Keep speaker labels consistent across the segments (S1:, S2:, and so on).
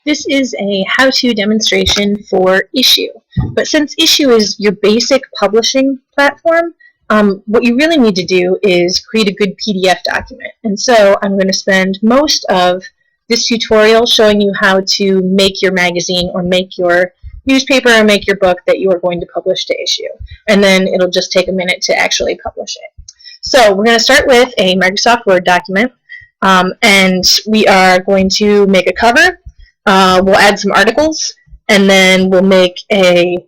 S1: This is a how-to demonstration for Issuu. But since Issuu is your basic publishing platform, what you really need to do is create a good PDF document. And so I'm going to spend most of this tutorial showing you how to make your magazine or make your newspaper or make your book that you are going to publish to Issuu. And then it'll just take a minute to actually publish it. So we're going to start with a Microsoft Word document, and we are going to make a cover. We'll add some articles, and then we'll make a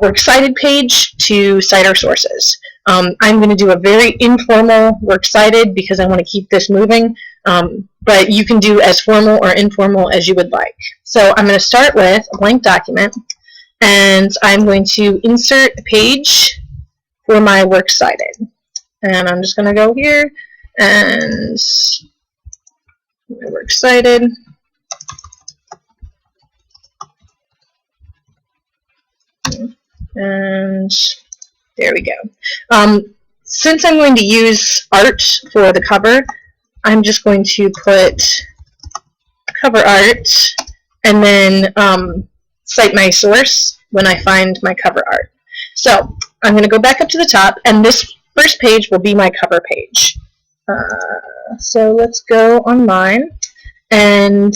S1: Works Cited page to cite our sources. I'm going to do a very informal Works Cited because I want to keep this moving, but you can do as formal or informal as you would like. So I'm going to start with a blank document, and I'm going to insert a page for my Works Cited. And I'm just going to go here and my Works Cited. And there we go. Since I'm going to use art for the cover, I'm just going to put cover art and then cite my source when I find my cover art. So I'm going to go back up to the top, and this first page will be my cover page. So let's go online, and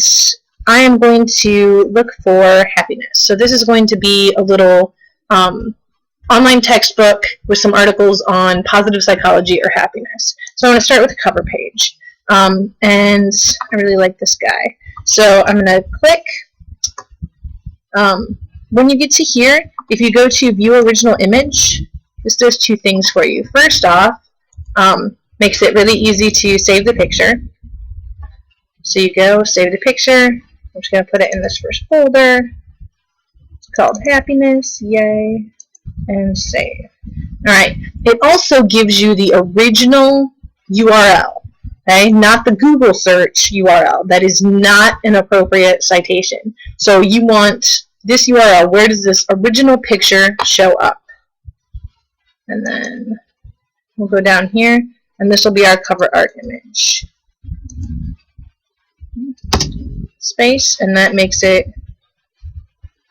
S1: I am going to look for happiness. So this is going to be a little online textbook with some articles on positive psychology or happiness. So I'm going to start with the cover page. And I really like this guy. So I'm going to click. When you get to here, if you go to View Original Image, this does two things for you. First off, makes it really easy to save the picture. So you go, save the picture. I'm just going to put it in this first folder. It's called Happiness, yay, and save. Alright, it also gives you the original URL, okay, not the Google search URL. That is not an appropriate citation. So you want this URL, where does this original picture show up? And then we'll go down here, and this will be our cover art image. Space, and that makes it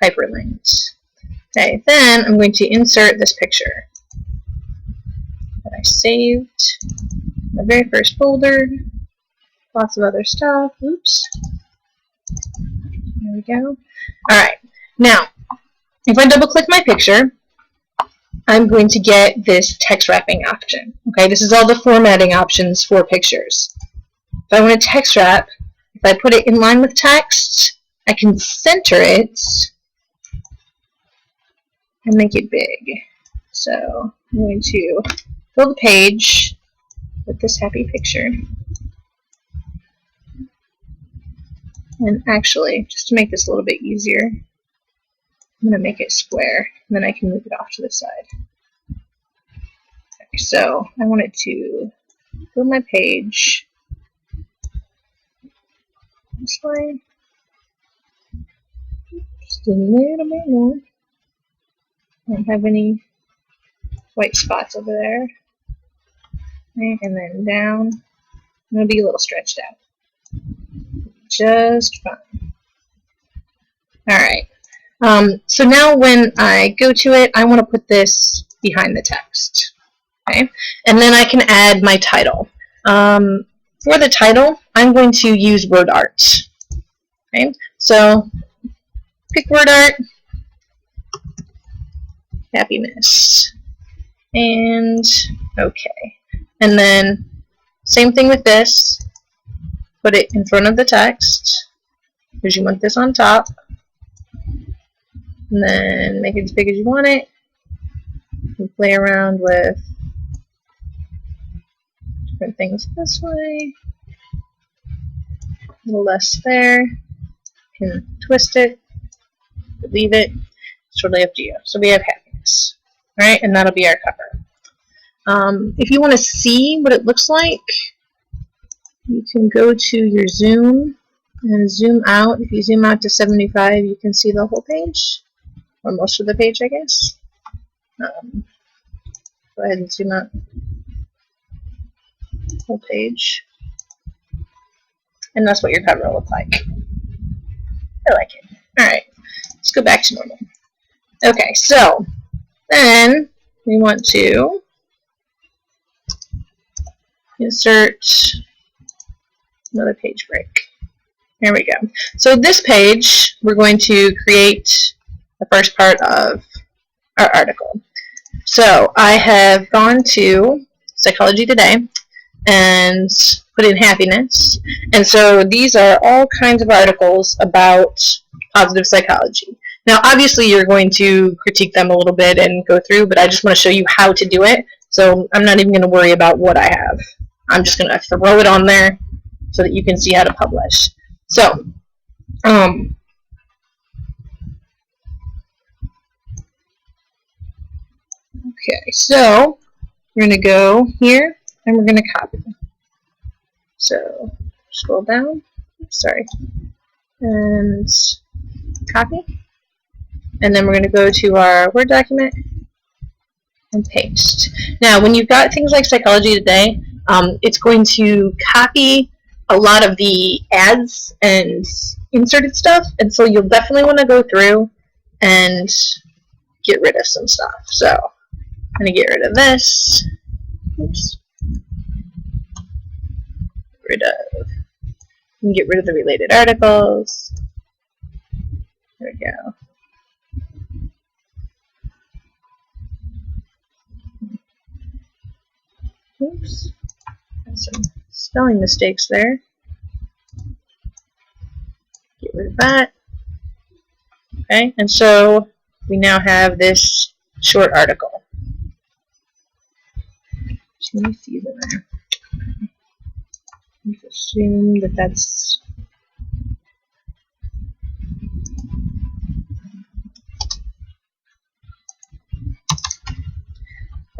S1: hyperlinked. Okay, then I'm going to insert this picture that I saved in the very first folder. Lots of other stuff. Oops. There we go. Alright, now, if I double click my picture, I'm going to get this text wrapping option. Okay, this is all the formatting options for pictures. If I want to text wrap, if I put it in line with text, I can center it and make it big. So I'm going to fill the page with this happy picture. And actually, just to make this a little bit easier, I'm going to make it square, and then I can move it off to the side. Okay, so I want it to fill my page this way. Just a little bit more. I don't have any white spots over there. Okay, and then down. It'll be a little stretched out. Just fine. Alright. So now when I go to it, I want to put this behind the text. Okay? And then I can add my title. For the title, I'm going to use word art. Okay? So pick word art, happiness, and okay. And then same thing with this. Put it in front of the text because you want this on top. And then make it as big as you want it. And play around with different things this way. A little less there. You can twist it, leave it. It's totally up to you. So we have happiness. Alright, and that'll be our cover. If you want to see what it looks like, you can go to your zoom and zoom out. If you zoom out to 75, you can see the whole page. Or most of the page, I guess. Go ahead and zoom out the whole page. And that's what your cover will look like. I like it. Alright, let's go back to normal. Okay, so then we want to insert another page break. There we go. So this page, we're going to create the first part of our article. So I have gone to Psychology Today and put in happiness. And so these are all kinds of articles about positive psychology. Now, obviously, you're going to critique them a little bit and go through, but I just want to show you how to do it. So I'm not even going to worry about what I have. I'm just going to throw it on there so that you can see how to publish. So, okay, so we're going to go here and we're going to copy. So scroll down, sorry, and copy. And then we're going to go to our Word document and paste. Now, when you've got things like Psychology Today, it's going to copy a lot of the ads and inserted stuff, and so you'll definitely want to go through and get rid of some stuff. So I'm going to get rid of this. Oops. Get rid of the related articles. There we go. Oops. Got some spelling mistakes there. Get rid of that. Okay, and so we now have this short article. So let me see there. Let's assume that that's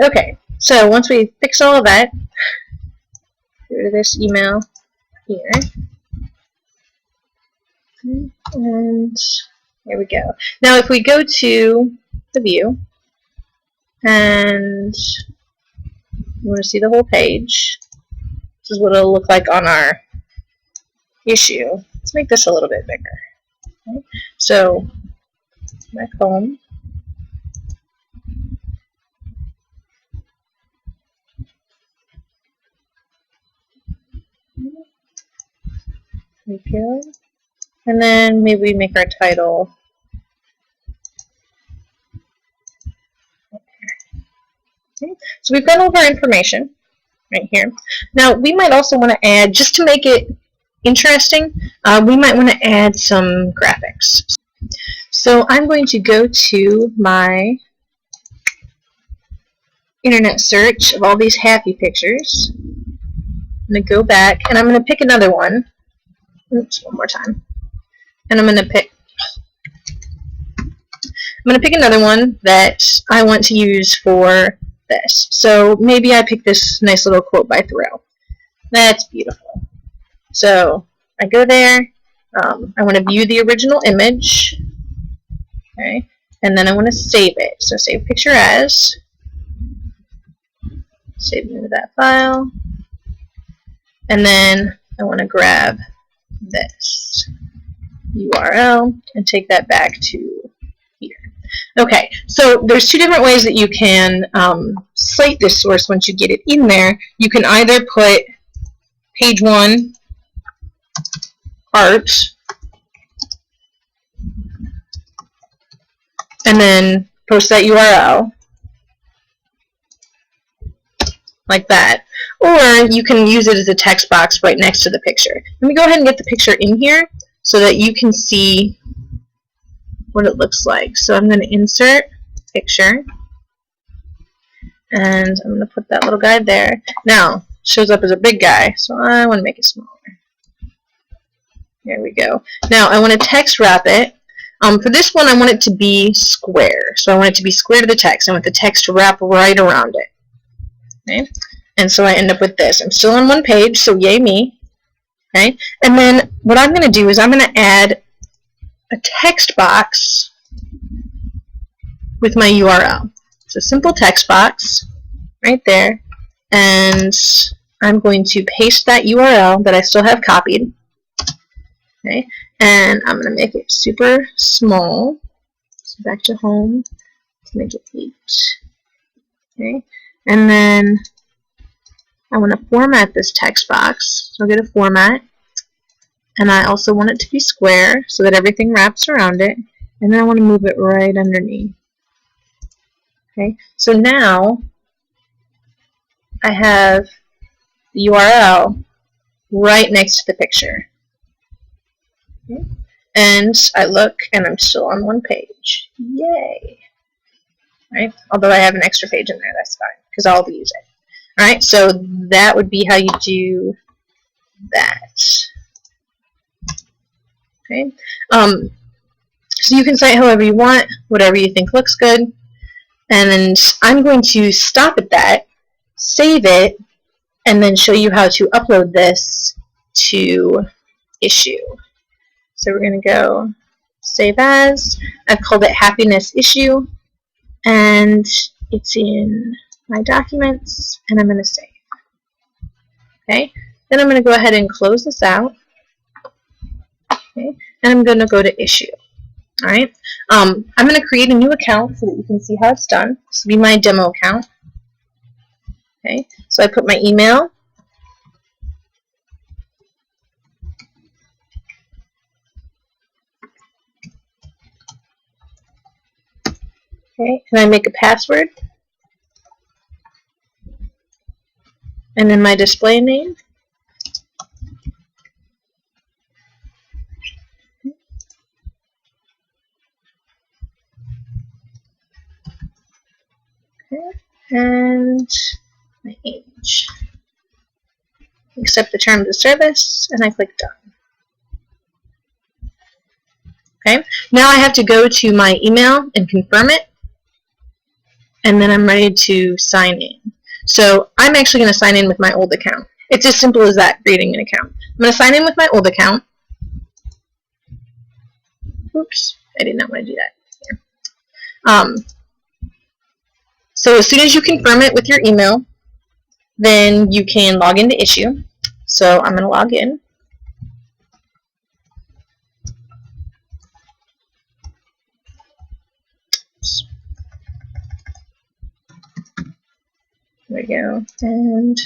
S1: okay. So once we fix all of that, get rid of this email here, and there we go. Now, if we go to the view and you want to see the whole page, this is what it'll look like on our issue. Let's make this a little bit bigger. Okay. So, back home. There we go. And then maybe we make our title. Okay. So we've got all of our information right here. Now, we might also want to add, just to make it interesting, we might want to add some graphics. So I'm going to go to my internet search of all these happy pictures. I'm going to go back, and I'm going to pick another one. Oops, one more time. And I'm going to pick another one that I want to use for this. So maybe I pick this nice little quote by Thoreau. That's beautiful. So I go there. I want to view the original image. Okay. And then I want to save it. So save picture as. Save it into that file. And then I want to grab this URL and take that back to here. Okay, so there's two different ways that you can cite this source once you get it in there. You can either put page 1 art and then post that URL like that, or you can use it as a text box right next to the picture. Let me go ahead and get the picture in here so that you can see what it looks like. So I'm going to insert picture, and I'm going to put that little guy there. Now, it shows up as a big guy, so I want to make it smaller. There we go. Now, I want to text wrap it. For this one, I want it to be square. So I want it to be square to the text. I want the text to wrap right around it. Okay? And so I end up with this. I'm still on one page, so yay me. Okay? And then what I'm going to do is I'm going to add a text box with my URL. It's a simple text box right there, and I'm going to paste that URL that I still have copied. Okay? and I'm going to make it super small. So back to home to make it 8. Okay, and then I want to format this text box. So I'll go to Format, and I also want it to be square so that everything wraps around it, and then I want to move it right underneath. Okay, so now I have the URL right next to the picture. Okay. And I look, and I'm still on one page. Yay! Right? Although I have an extra page in there, that's fine, because I'll be using it. Alright, so that would be how you do that. Okay. So you can cite however you want, whatever you think looks good. And then I'm going to stop at that, save it, and then show you how to upload this to Issuu. So we're going to go Save As. I've called it Happiness Issuu, and it's in my documents, and I'm going to save. Okay. Then I'm going to go ahead and close this out. Okay. And I'm going to go to Issuu. Alright. I'm going to create a new account so that you can see how it's done. This will be my demo account. Okay. So I put my email. Okay. And I make a password. And then my display name. Okay. And my age. Accept the terms of service, and I click Done. Okay. Now I have to go to my email and confirm it, and then I'm ready to sign in. So I'm actually going to sign in with my old account. It's as simple as that, creating an account. I'm going to sign in with my old account. Oops, I did not want to do that. So as soon as you confirm it with your email, then you can log into Issuu. So I'm going to log in. Oops. There we go. And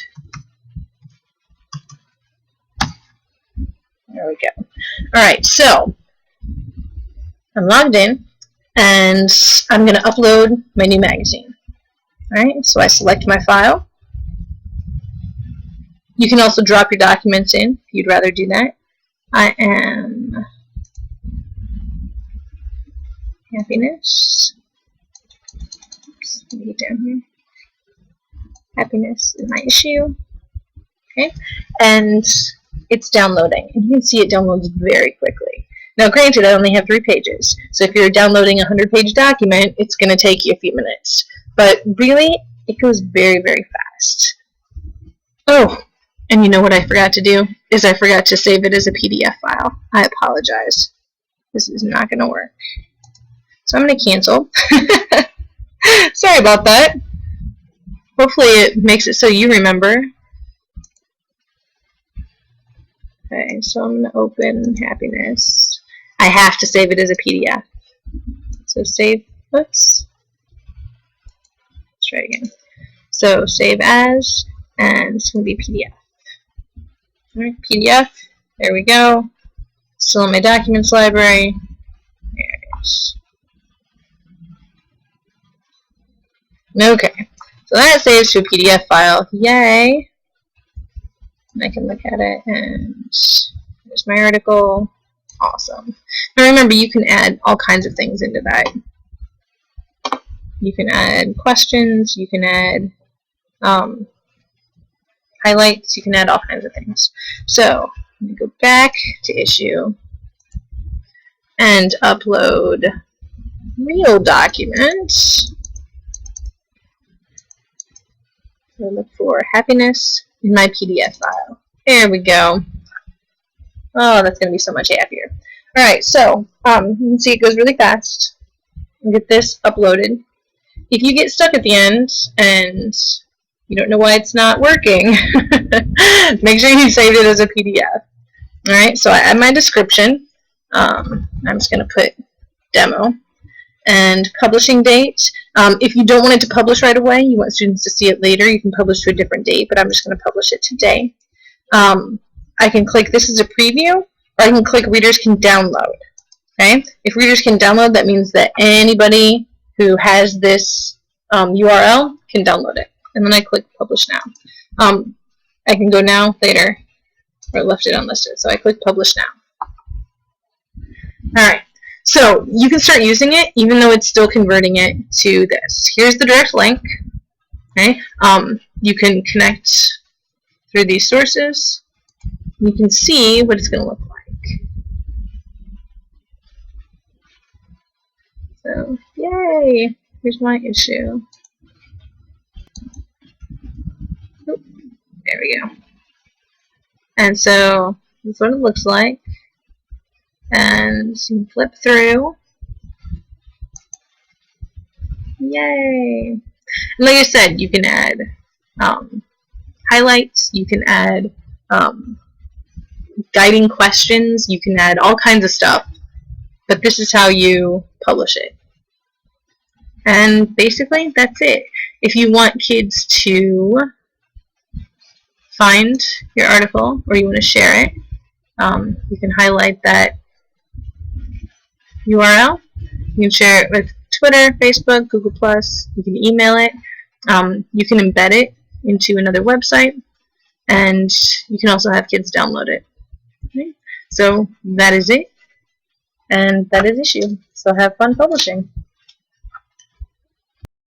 S1: there we go. Alright, so I'm logged in, and I'm going to upload my new magazine. Alright, so I select my file. You can also drop your documents in if you'd rather do that. I am Happiness. Oops, let me get down here. Happiness is my issue. Okay, and it's downloading. And you can see it downloads very quickly. Now, granted, I only have 3 pages, so if you're downloading a 100-page document, it's going to take you a few minutes. But really, it goes very, very fast. Oh, and you know what I forgot to do? Is I forgot to save it as a PDF file. I apologize. This is not going to work. So I'm going to cancel. Sorry about that. Hopefully it makes it so you remember. Okay, so I'm going to open Happiness. I have to save it as a PDF. So save, oops. Let's try again. So save as, and it's going to be PDF. Alright, PDF. There we go. Still in my documents library. There it is. Okay, so that saves to a PDF file. Yay! And I can look at it, and there's my article. Awesome. Now remember, you can add all kinds of things into that. You can add questions, you can add highlights, you can add all kinds of things. So, I'm going to go back to Issuu and upload real documents. So look for Happiness in my PDF file. There we go. Oh, that's going to be so much happier. Alright, so you can see it goes really fast. I'll get this uploaded. If you get stuck at the end and you don't know why it's not working, make sure you save it as a PDF. Alright, so I add my description. I'm just going to put demo. And publishing date. If you don't want it to publish right away, you want students to see it later, you can publish to a different date, but I'm just going to publish it today. I can click this is a preview, or I can click readers can download. Okay? If readers can download, that means that anybody who has this URL can download it. And then I click publish now. I can go now, later, or left it unlisted. So I click publish now. Alright, so you can start using it even though it's still converting it to this. Here's the direct link. Okay? You can connect through these sources. You can see what it's going to look like. So, yay! Here's my issue. Oop, there we go. And so, that's what it looks like. And you can flip through. Yay! And like I said, you can add highlights, you can add guiding questions, you can add all kinds of stuff, but this is how you publish it. And basically, that's it. If you want kids to find your article, or you want to share it, you can highlight that URL. You can share it with Twitter, Facebook, Google+, you can email it, you can embed it into another website, and you can also have kids download it. Okay? So that is it, and that is issuu. So have fun publishing.